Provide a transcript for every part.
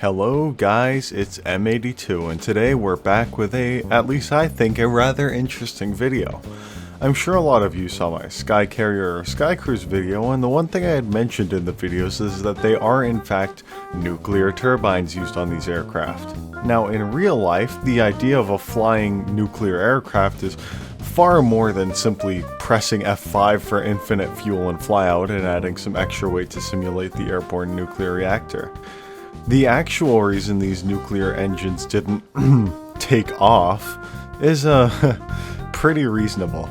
Hello guys, it's M82 and today we're back with at least I think, a rather interesting video. I'm sure a lot of you saw my Sky Carrier or Sky Cruise video, and the one thing I had mentioned in the videos is that they are in fact nuclear turbines used on these aircraft. Now in real life, the idea of a flying nuclear aircraft is far more than simply pressing F5 for infinite fuel and FLYOUT and adding some extra weight to simulate the airborne nuclear reactor. The actual reason these nuclear engines didn't take off is pretty reasonable.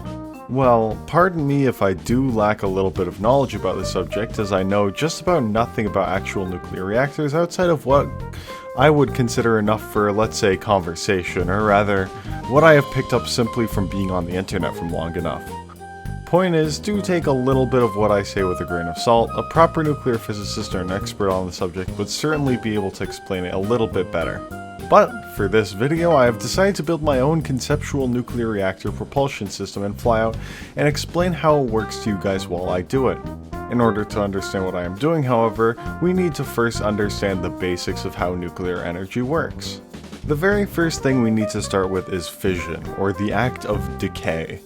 Well, pardon me if I do lack a little bit of knowledge about the subject, as I know just about nothing about actual nuclear reactors outside of what I would consider enough for, let's say, conversation, or rather, what I have picked up simply from being on the internet for long enough. Point is, do take a little bit of what I say with a grain of salt. A proper nuclear physicist or an expert on the subject would certainly be able to explain it a little bit better. But for this video, I have decided to build my own conceptual nuclear reactor propulsion system in FLYOUT and explain how it works to you guys while I do it. In order to understand what I am doing, however, we need to first understand the basics of how nuclear energy works. The very first thing we need to start with is fission, or the act of decay.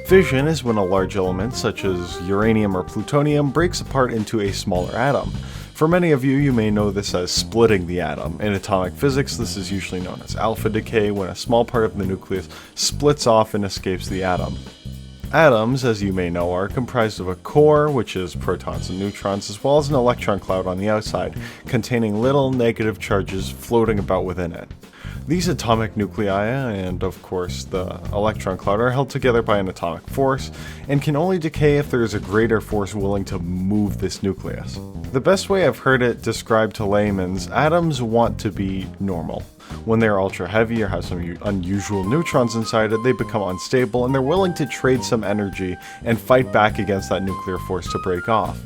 Fission is when a large element, such as uranium or plutonium, breaks apart into a smaller atom. For many of you, you may know this as splitting the atom. In atomic physics, this is usually known as alpha decay, when a small part of the nucleus splits off and escapes the atom. Atoms, as you may know, are comprised of a core, which is protons and neutrons, as well as an electron cloud on the outside, containing little negative charges floating about within it. These atomic nuclei, and of course the electron cloud, are held together by an atomic force, and can only decay if there is a greater force willing to move this nucleus. The best way I've heard it described to layman's, atoms want to be normal. When they're ultra heavy or have some unusual neutrons inside it, they become unstable, and they're willing to trade some energy and fight back against that nuclear force to break off.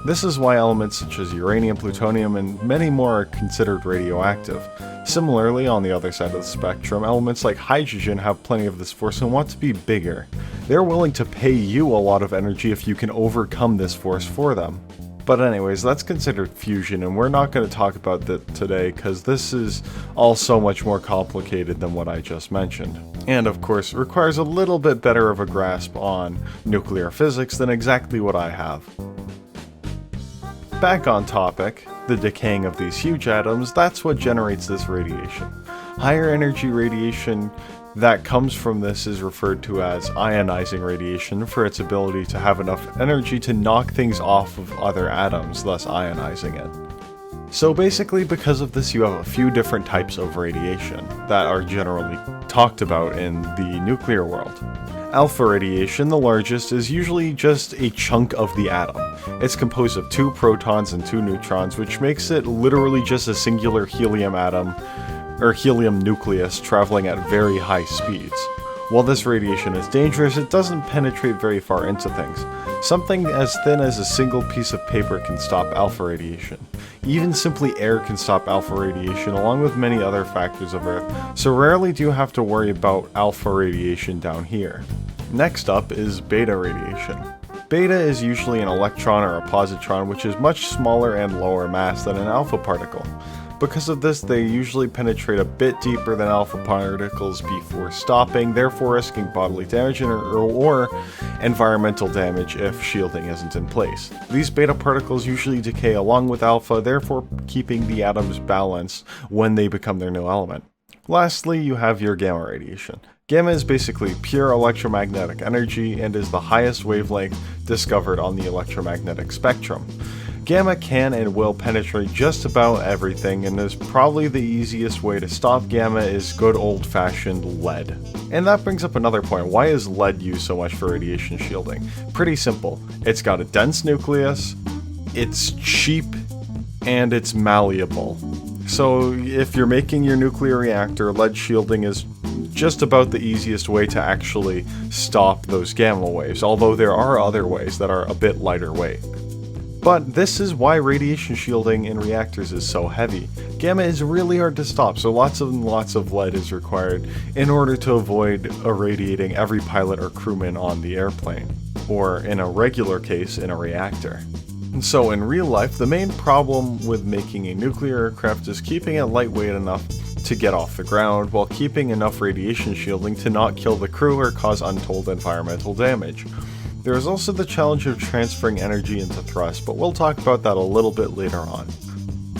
This is why elements such as uranium, plutonium, and many more are considered radioactive. Similarly, on the other side of the spectrum, elements like hydrogen have plenty of this force and want to be bigger. They're willing to pay you a lot of energy if you can overcome this force for them. But anyways, that's considered fusion, and we're not going to talk about that today because this is all so much more complicated than what I just mentioned. And of course, requires a little bit better of a grasp on nuclear physics than exactly what I have. Back on topic, the decaying of these huge atoms, that's what generates this radiation. Higher energy radiation that comes from this is referred to as ionizing radiation for its ability to have enough energy to knock things off of other atoms, thus ionizing it. So basically, because of this, you have a few different types of radiation that are generally talked about in the nuclear world. Alpha radiation, the largest, is usually just a chunk of the atom. It's composed of 2 protons and 2 neutrons, which makes it literally just a singular helium atom, or helium nucleus, traveling at very high speeds. While this radiation is dangerous, it doesn't penetrate very far into things. Something as thin as a single piece of paper can stop alpha radiation. Even simply air can stop alpha radiation, along with many other factors of Earth, so rarely do you have to worry about alpha radiation down here. Next up is beta radiation. Beta is usually an electron or a positron, which is much smaller and lower mass than an alpha particle. Because of this, they usually penetrate a bit deeper than alpha particles before stopping, therefore risking bodily damage or environmental damage if shielding isn't in place. These beta particles usually decay along with alpha, therefore keeping the atoms balanced when they become their new element. Lastly, you have your gamma radiation. Gamma is basically pure electromagnetic energy and is the highest wavelength discovered on the electromagnetic spectrum. Gamma can and will penetrate just about everything, and is probably the easiest way to stop gamma is good old-fashioned lead. And that brings up another point. Why is lead used so much for radiation shielding? Pretty simple. It's got a dense nucleus, it's cheap, and it's malleable. So if you're making your nuclear reactor, lead shielding is just about the easiest way to actually stop those gamma waves, although there are other ways that are a bit lighter weight. But this is why radiation shielding in reactors is so heavy. Gamma is really hard to stop, so lots and lots of lead is required in order to avoid irradiating every pilot or crewman on the airplane, or in a regular case, in a reactor. So in real life, the main problem with making a nuclear aircraft is keeping it lightweight enough to get off the ground, while keeping enough radiation shielding to not kill the crew or cause untold environmental damage. There is also the challenge of transferring energy into thrust, but we'll talk about that a little bit later on.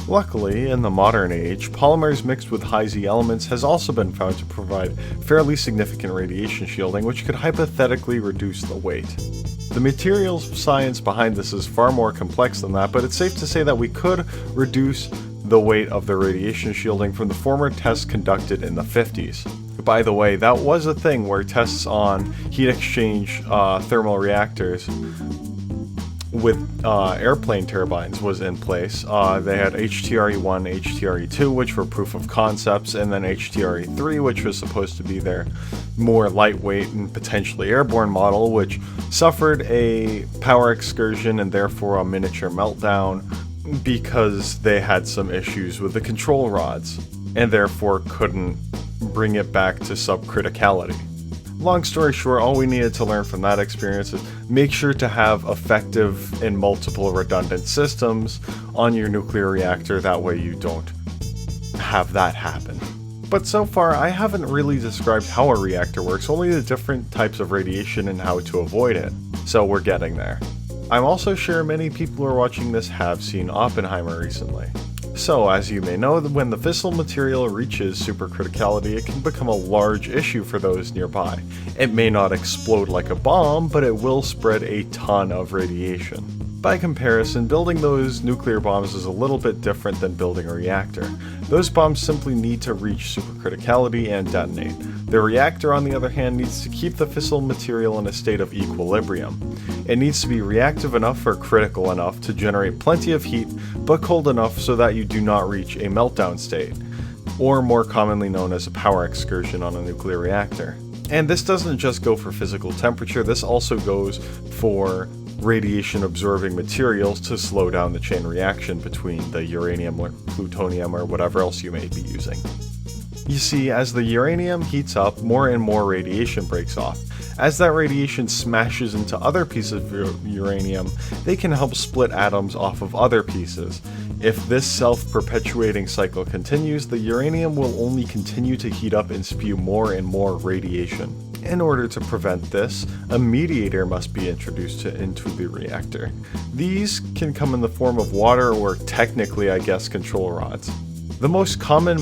Luckily, in the modern age, polymers mixed with high-Z elements has also been found to provide fairly significant radiation shielding, which could hypothetically reduce the weight. The materials science behind this is far more complex than that, but it's safe to say that we could reduce the weight of the radiation shielding from the former tests conducted in the 50s. By the way, that was a thing where tests on heat exchange thermal reactors with airplane turbines was in place. They had HTRE-1, HTRE-2, which were proof of concepts, and then HTRE-3, which was supposed to be their more lightweight and potentially airborne model, which suffered a power excursion and therefore a miniature meltdown because they had some issues with the control rods and therefore couldn't bring it back to subcriticality. Long story short, all we needed to learn from that experience is make sure to have effective and multiple redundant systems on your nuclear reactor, that way you don't have that happen. But so far, I haven't really described how a reactor works, only the different types of radiation and how to avoid it, so we're getting there. I'm also sure many people who are watching this have seen Oppenheimer recently. So, as you may know, when the fissile material reaches supercriticality, it can become a large issue for those nearby. It may not explode like a bomb, but it will spread a ton of radiation. By comparison, building those nuclear bombs is a little bit different than building a reactor. Those bombs simply need to reach supercriticality and detonate. The reactor, on the other hand, needs to keep the fissile material in a state of equilibrium. It needs to be reactive enough or critical enough to generate plenty of heat, but cold enough so that you do not reach a meltdown state, or more commonly known as a power excursion on a nuclear reactor. And this doesn't just go for physical temperature, this also goes for radiation absorbing materials to slow down the chain reaction between the uranium or plutonium or whatever else you may be using. You see, as the uranium heats up, more and more radiation breaks off. As that radiation smashes into other pieces of uranium, they can help split atoms off of other pieces. If this self-perpetuating cycle continues, the uranium will only continue to heat up and spew more and more radiation. In order to prevent this, a mediator must be introduced into the reactor. These can come in the form of water or technically, control rods. The most common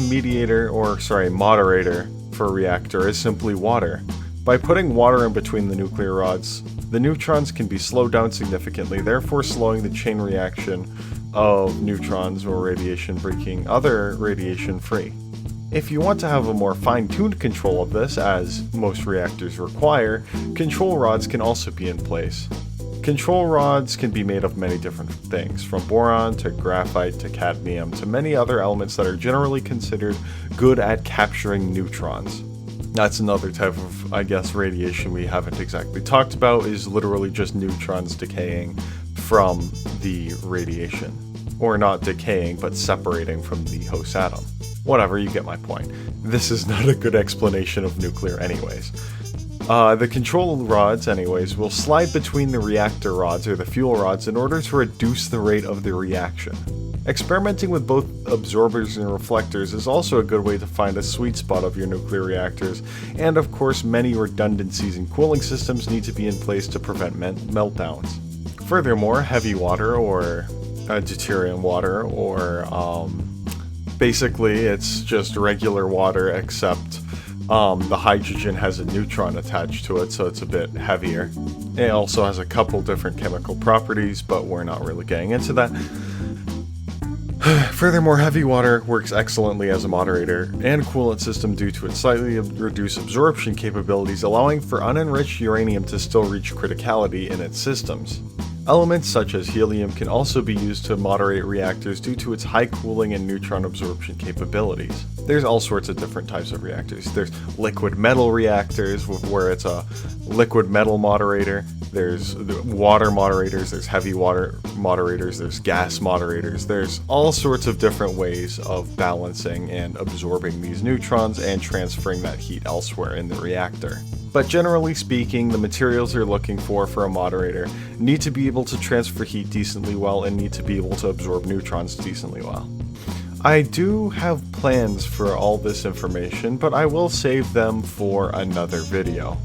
moderator for a reactor is simply water. By putting water in between the nuclear rods, the neutrons can be slowed down significantly, therefore slowing the chain reaction of neutrons or radiation, breaking other radiation free. If you want to have a more fine-tuned control of this, as most reactors require, control rods can also be in place. Control rods can be made of many different things, from boron to graphite to cadmium to many other elements that are generally considered good at capturing neutrons. That's another type of, radiation we haven't exactly talked about, is literally just neutrons decaying from the radiation. Or not decaying, but separating from the host atom. Whatever, you get my point. This is not a good explanation of nuclear anyways. The control rods, will slide between the reactor rods or the fuel rods in order to reduce the rate of the reaction. Experimenting with both absorbers and reflectors is also a good way to find a sweet spot of your nuclear reactors, and of course many redundancies in cooling systems need to be in place to prevent meltdowns. Furthermore, heavy water or deuterium water, or basically it's just regular water except the hydrogen has a neutron attached to it, so it's a bit heavier. It also has a couple different chemical properties, but we're not really getting into that. Furthermore, heavy water works excellently as a moderator and coolant system due to its slightly reduced absorption capabilities, allowing for unenriched uranium to still reach criticality in its systems. Elements such as helium can also be used to moderate reactors due to its high cooling and neutron absorption capabilities. There's all sorts of different types of reactors. There's liquid metal reactors, where it's a liquid metal moderator. There's water moderators, there's heavy water moderators, there's gas moderators. There's all sorts of different ways of balancing and absorbing these neutrons and transferring that heat elsewhere in the reactor. But generally speaking, the materials you're looking for a moderator need to be able to transfer heat decently well and need to be able to absorb neutrons decently well. I do have plans for all this information, but I will save them for another video.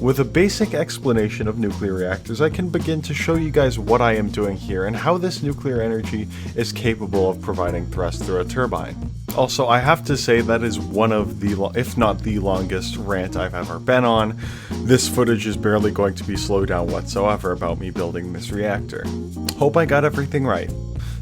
With a basic explanation of nuclear reactors, I can begin to show you guys what I am doing here and how this nuclear energy is capable of providing thrust through a turbine. Also, I have to say that is one of the, if not the longest rant I've ever been on. This footage is barely going to be slowed down whatsoever about me building this reactor. Hope I got everything right.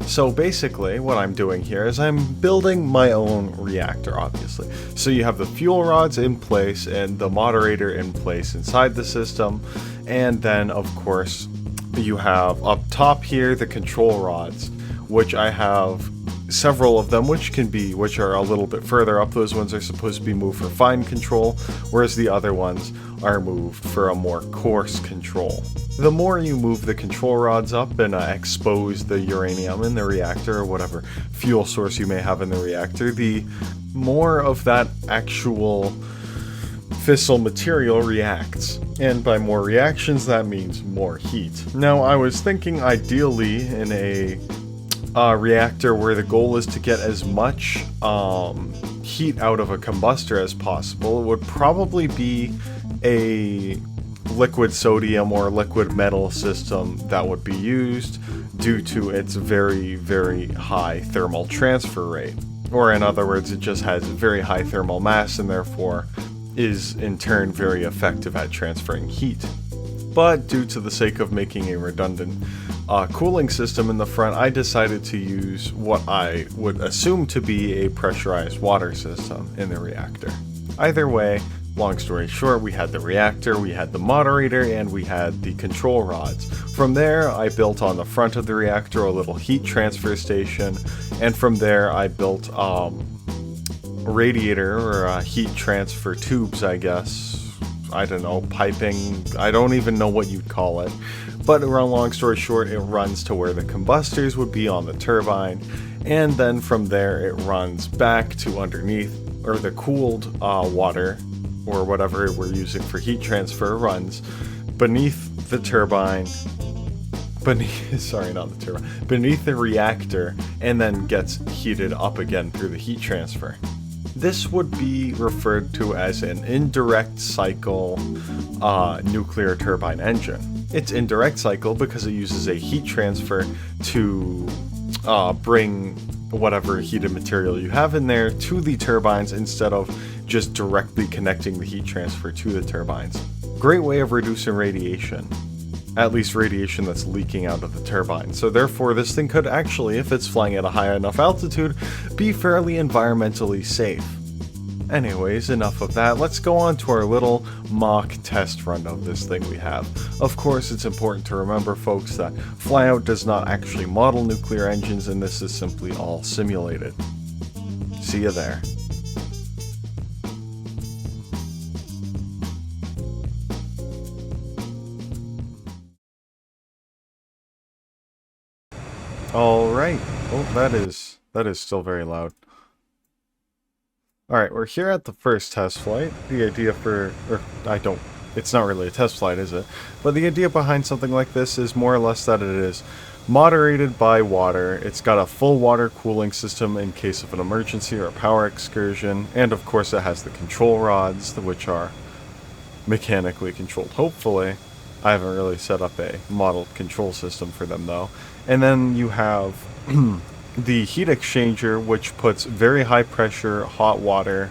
So basically, what I'm doing here is I'm building my own reactor, obviously. So you have the fuel rods in place and the moderator in place inside the system. And then, of course, you have up top here the control rods, which I have several of them, which are a little bit further up. Those ones are supposed to be moved for fine control, whereas the other ones are moved for a more coarse control. The more you move the control rods up and expose the uranium in the reactor or whatever fuel source you may have in the reactor, the more of that actual fissile material reacts. And by more reactions, that means more heat. Now, I was thinking ideally in a reactor where the goal is to get as much heat out of a combustor as possible. It would probably be a liquid sodium or liquid metal system that would be used due to its very, very high thermal transfer rate. Or in other words, it just has very high thermal mass and therefore is in turn very effective at transferring heat. But due to the sake of making a redundant cooling system in the front, I decided to use what I would assume to be a pressurized water system in the reactor. Either way, long story short, we had the reactor, we had the moderator, and we had the control rods. From there, I built on the front of the reactor a little heat transfer station, and from there I built radiator or heat transfer tubes, I guess. I don't know, piping, I don't even know what you'd call it. But around long story short, it runs to where the combustors would be on the turbine, and then from there it runs back to underneath, or the cooled water, or whatever we're using for heat transfer, runs beneath the turbine, beneath the reactor, and then gets heated up again through the heat transfer. This would be referred to as an indirect cycle nuclear turbine engine. It's indirect cycle because it uses a heat transfer to bring whatever heated material you have in there to the turbines instead of just directly connecting the heat transfer to the turbines. Great way of reducing radiation. At least radiation that's leaking out of the turbine. So therefore this thing could actually, if it's flying at a high enough altitude, be fairly environmentally safe. Anyways, enough of that. Let's go on to our little mock test run of this thing we have. Of course, it's important to remember, folks, that FLYOUT does not actually model nuclear engines, and this is simply all simulated. See you there. Alright. Oh, that is still very loud. Alright, we're here at the first test flight. The idea it's not really a test flight, is it? But the idea behind something like this is more or less that it is moderated by water. It's got a full water cooling system in case of an emergency or a power excursion. And of course it has the control rods, which are mechanically controlled, hopefully. I haven't really set up a modeled control system for them though. And then you have the heat exchanger, which puts very high pressure hot water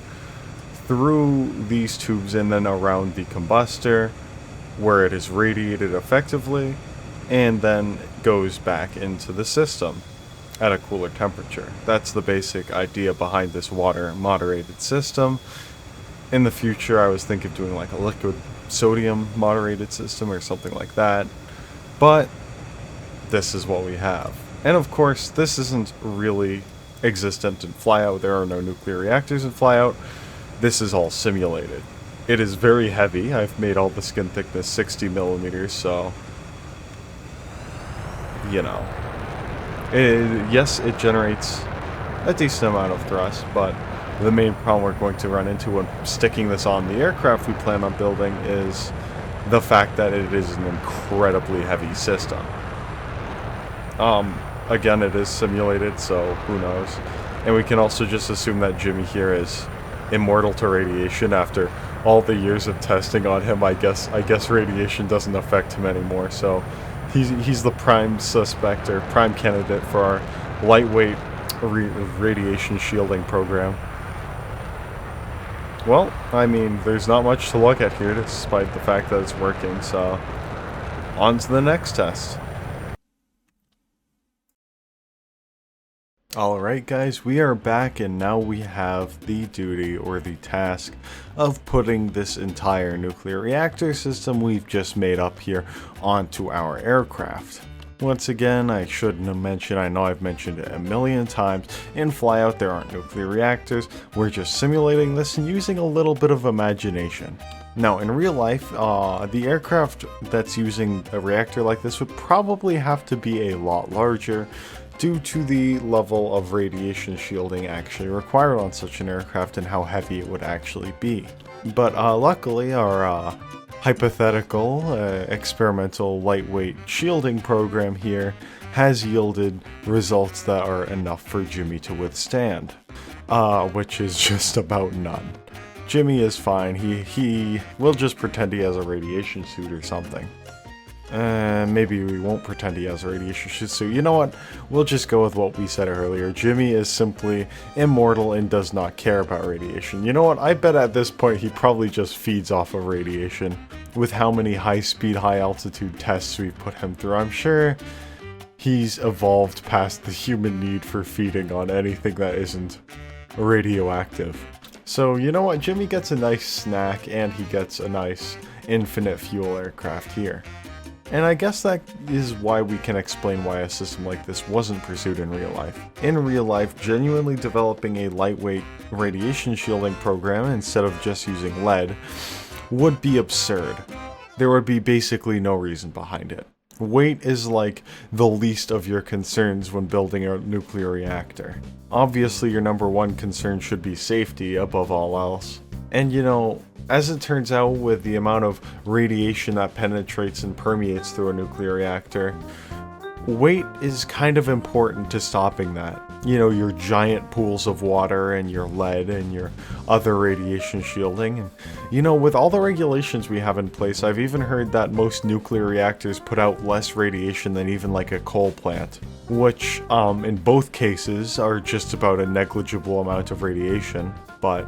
through these tubes and then around the combustor where it is radiated effectively and then goes back into the system at a cooler temperature. That's the basic idea behind this water moderated system. In the future I was thinking of doing like a liquid sodium moderated system or something like that, but this is what we have. And of course, this isn't really existent in FLYOUT. There are no nuclear reactors in FLYOUT. This is all simulated. It is very heavy. I've made all the skin thickness 60 millimeters, so you know. Yes, it generates a decent amount of thrust, but The main problem we're going to run into when sticking this on the aircraft we plan on building is the fact that it is an incredibly heavy system. Again, it is simulated, so who knows. And we can also just assume that Jimmy here is immortal to radiation after all the years of testing on him. I guess radiation doesn't affect him anymore, so he's the prime suspect or prime candidate for our lightweight radiation shielding program. Well, I mean, there's not much to look at here despite the fact that it's working, so on to the next test. Alright guys, we are back and now we have the duty or the task of putting this entire nuclear reactor system we've just made up here onto our aircraft. Once again, I shouldn't have mentioned, I know I've mentioned it a million times, in FLYOUT there aren't nuclear reactors, we're just simulating this and using a little bit of imagination. Now in real life, the aircraft that's using a reactor like this would probably have to be a lot larger, due to the level of radiation shielding actually required on such an aircraft and how heavy it would actually be. But luckily our hypothetical experimental lightweight shielding program here has yielded results that are enough for Jimmy to withstand, which is just about none. Jimmy is fine, he will just pretend he has a radiation suit or something. Maybe we won't pretend he has a radiation suit. You know what? We'll just go with what we said earlier. Jimmy is simply immortal and does not care about radiation. You know what? I bet at this point he probably just feeds off of radiation. With how many high-speed, high-altitude tests we've put him through, I'm sure he's evolved past the human need for feeding on anything that isn't radioactive. So, you know what? Jimmy gets a nice snack and he gets a nice infinite fuel aircraft here. And I guess that is why we can explain why a system like this wasn't pursued in real life. In real life, genuinely developing a lightweight radiation shielding program instead of just using lead would be absurd. There would be basically no reason behind it. Weight is like the least of your concerns when building a nuclear reactor. Obviously, your number one concern should be safety above all else. And you know, as it turns out, with the amount of radiation that penetrates and permeates through a nuclear reactor, weight is kind of important to stopping that. You know, your giant pools of water and your lead and your other radiation shielding. And, you know, with all the regulations we have in place, I've even heard that most nuclear reactors put out less radiation than even like a coal plant, which in both cases are just about a negligible amount of radiation, but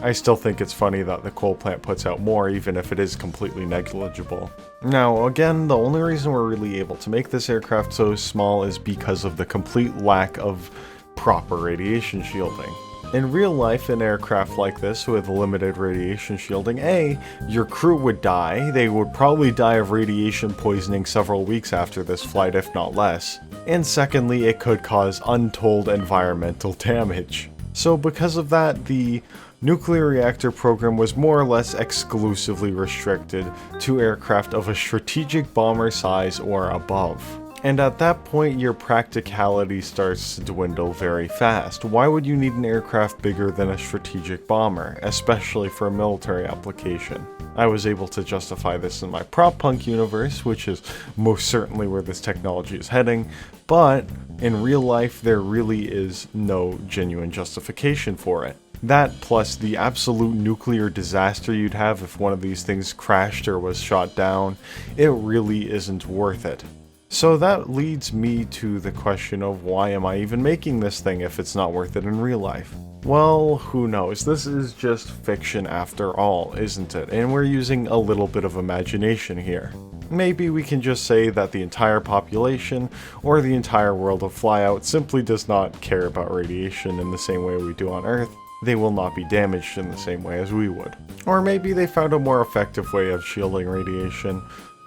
I still think it's funny that the coal plant puts out more, even if it is completely negligible. Now, again, the only reason we're really able to make this aircraft so small is because of the complete lack of proper radiation shielding. In real life, an aircraft like this with limited radiation shielding, A, your crew would die. They would probably die of radiation poisoning several weeks after this flight, if not less. And secondly, it could cause untold environmental damage. So because of that, the nuclear reactor program was more or less exclusively restricted to aircraft of a strategic bomber size or above. And at that point, your practicality starts to dwindle very fast. Why would you need an aircraft bigger than a strategic bomber, especially for a military application? I was able to justify this in my prop punk universe, which is most certainly where this technology is heading, but in real life there really is no genuine justification for it. That plus the absolute nuclear disaster you'd have if one of these things crashed or was shot down, it really isn't worth it. So that leads me to the question of why am I even making this thing if it's not worth it in real life? Well, who knows? This is just fiction after all, isn't it? And we're using a little bit of imagination here. Maybe we can just say that the entire population, or the entire world of FLYOUT, simply does not care about radiation in the same way we do on Earth. They will not be damaged in the same way as we would. Or maybe they found a more effective way of shielding radiation.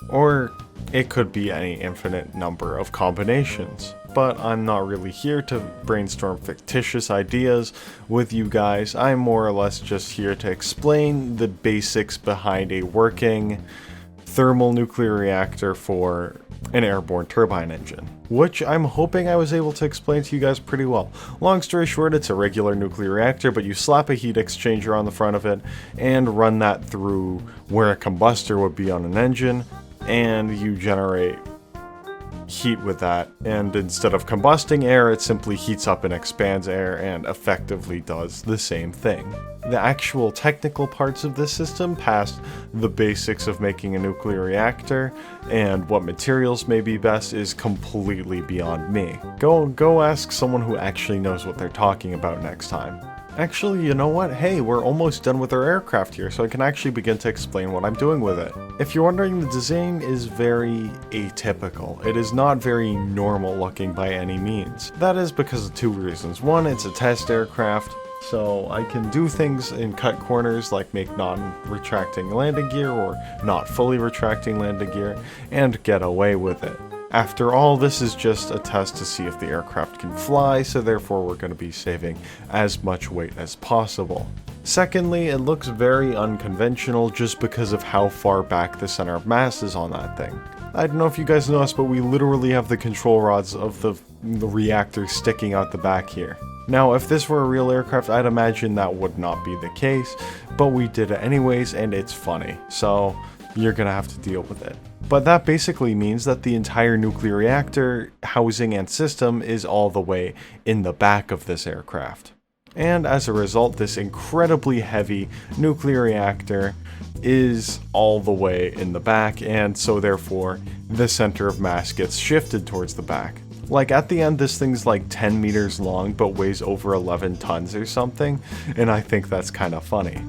Or it could be any infinite number of combinations. But I'm not really here to brainstorm fictitious ideas with you guys. I'm more or less just here to explain the basics behind a working thermal nuclear reactor for an airborne turbine engine, which I'm hoping I was able to explain to you guys pretty well. Long story short, it's a regular nuclear reactor, but you slap a heat exchanger on the front of it and run that through where a combustor would be on an engine, and you generate heat with that, and instead of combusting air, it simply heats up and expands air and effectively does the same thing. The actual technical parts of this system, past the basics of making a nuclear reactor and what materials may be best, is completely beyond me. Go ask someone who actually knows what they're talking about next time. Actually, you know what? Hey, we're almost done with our aircraft here, so I can actually begin to explain what I'm doing with it. If you're wondering, the design is very atypical. It is not very normal looking by any means. That is because of two reasons. One, it's a test aircraft, so I can do things in cut corners like make non-retracting landing gear or not fully retracting landing gear and get away with it. After all, this is just a test to see if the aircraft can fly, so therefore we're going to be saving as much weight as possible. Secondly, it looks very unconventional just because of how far back the center of mass is on that thing. I don't know if you guys noticed, but we literally have the control rods of the reactor sticking out the back here. Now, if this were a real aircraft, I'd imagine that would not be the case, but we did it anyways, and it's funny, so you're gonna have to deal with it. But that basically means that the entire nuclear reactor housing and system is all the way in the back of this aircraft. And as a result, this incredibly heavy nuclear reactor is all the way in the back, and so therefore the center of mass gets shifted towards the back. Like at the end, this thing's like 10 meters long but weighs over 11 tons or something, and I think that's kind of funny.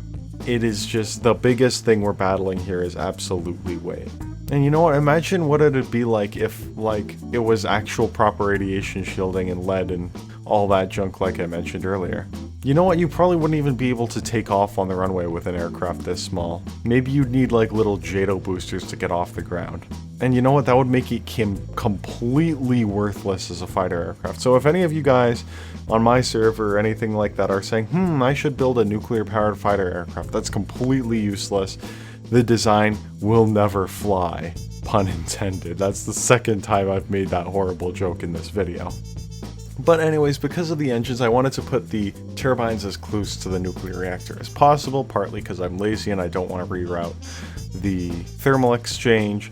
It is just the biggest thing we're battling here is absolutely weight. And you know what, imagine what it'd be like if it was actual proper radiation shielding and lead and all that junk like I mentioned earlier. You know what, you probably wouldn't even be able to take off on the runway with an aircraft this small. Maybe you'd need like little JATO boosters to get off the ground. And you know what, that would make it completely worthless as a fighter aircraft. So if any of you guys on my server or anything like that are saying, I should build a nuclear powered fighter aircraft, that's completely useless. The design will never fly. Pun intended. That's the second time I've made that horrible joke in this video. But anyways, because of the engines, I wanted to put the turbines as close to the nuclear reactor as possible, partly because I'm lazy and I don't want to reroute the thermal exchange.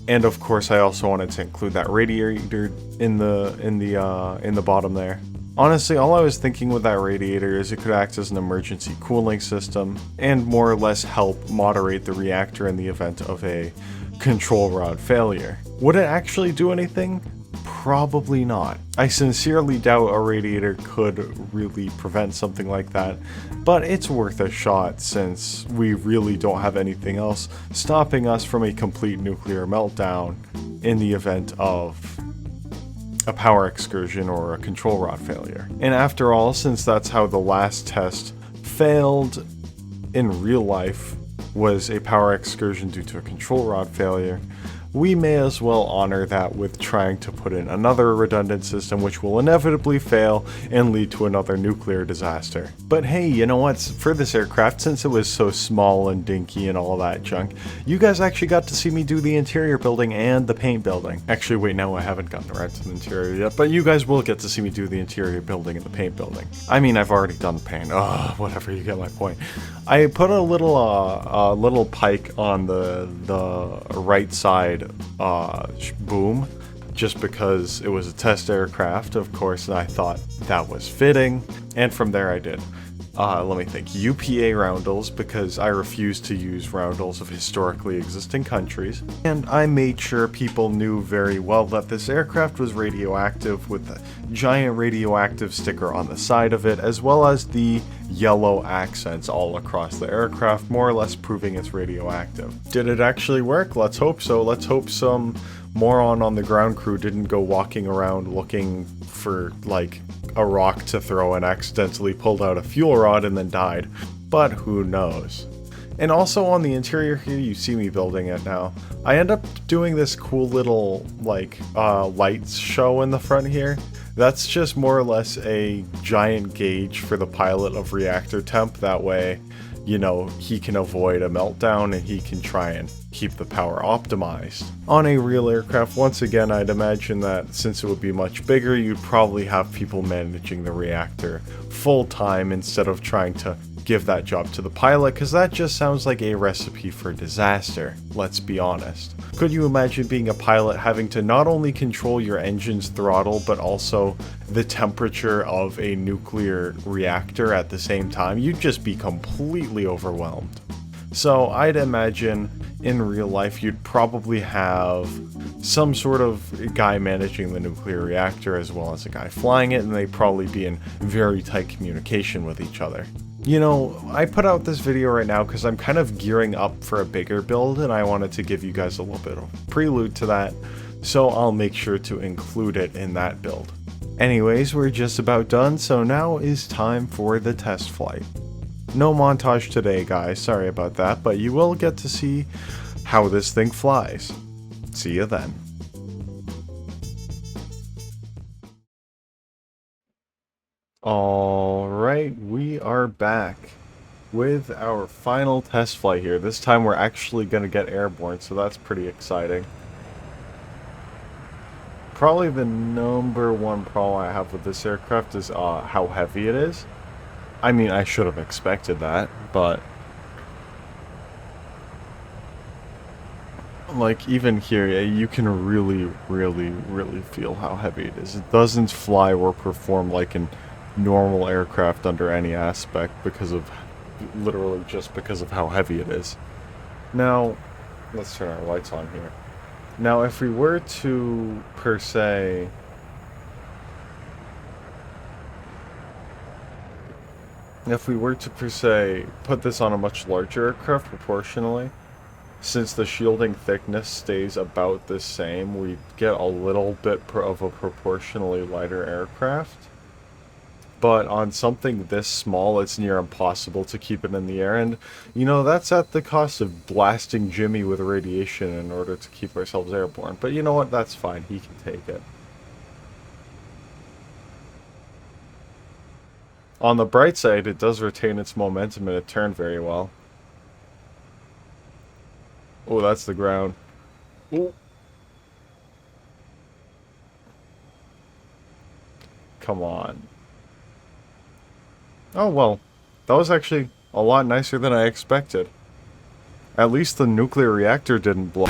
And of course, I also wanted to include that radiator in the bottom there. Honestly, all I was thinking with that radiator is it could act as an emergency cooling system and more or less help moderate the reactor in the event of a control rod failure. Would it actually do anything? Probably not. I sincerely doubt a radiator could really prevent something like that, but it's worth a shot since we really don't have anything else stopping us from a complete nuclear meltdown in the event of a power excursion or a control rod failure. And after all, since that's how the last test failed in real life, was a power excursion due to a control rod failure, we may as well honor that with trying to put in another redundant system which will inevitably fail and lead to another nuclear disaster. But hey, you know what, for this aircraft, since it was so small and dinky and all that junk, you guys actually got to see me do the interior building and the paint building. Actually, wait, no, I haven't gotten around to the interior yet, but you guys will get to see me do the interior building and the paint building. I mean, I've already done the paint. Whatever, you get my point. I put a little pike on the right side boom, just because it was a test aircraft, of course, and I thought that was fitting, and from there I did. Let me think. UPA roundels, because I refuse to use roundels of historically existing countries. And I made sure people knew very well that this aircraft was radioactive with a giant radioactive sticker on the side of it, as well as the yellow accents all across the aircraft, more or less proving it's radioactive. Did it actually work? Let's hope so. Let's hope some moron on the ground crew didn't go walking around looking for, like, a rock to throw and accidentally pulled out a fuel rod and then died. But who knows. And also on the interior here, you see me building it now. I end up doing this cool little, like, lights show in the front here. That's just more or less a giant gauge for the pilot of reactor temp. That way, you know, he can avoid a meltdown and he can try and keep the power optimized. On a real aircraft, once again, I'd imagine that since it would be much bigger, you'd probably have people managing the reactor full time instead of trying to give that job to the pilot, because that just sounds like a recipe for disaster, let's be honest. Could you imagine being a pilot having to not only control your engine's throttle, but also the temperature of a nuclear reactor at the same time? You'd just be completely overwhelmed. So I'd imagine in real life you'd probably have some sort of guy managing the nuclear reactor as well as a guy flying it, and they'd probably be in very tight communication with each other. You know, I put out this video right now because I'm kind of gearing up for a bigger build, and I wanted to give you guys a little bit of prelude to that, so I'll make sure to include it in that build. Anyways, we're just about done, so now is time for the test flight. No montage today, guys, sorry about that, but you will get to see how this thing flies. See you then. Alright, we are back with our final test flight here. This time we're actually going to get airborne, so that's pretty exciting. Probably the number one problem I have with this aircraft is how heavy it is. I mean, I should have expected that, but like even here, you can really feel how heavy it is. It doesn't fly or perform like an normal aircraft under any aspect because of literally just because of how heavy it is. Now let's turn our lights on here. Now if we were to per se put this on a much larger aircraft proportionally, since the shielding thickness stays about the same, we get a little bit of a proportionally lighter aircraft. But on something this small, it's near impossible to keep it in the air, and you know, that's at the cost of blasting Jimmy with radiation in order to keep ourselves airborne. But you know what, that's fine, he can take it. On the bright side, it does retain its momentum and it turned very well. Oh, that's the ground. Ooh. Come on. Oh, well, that was actually a lot nicer than I expected. At least the nuclear reactor didn't blow.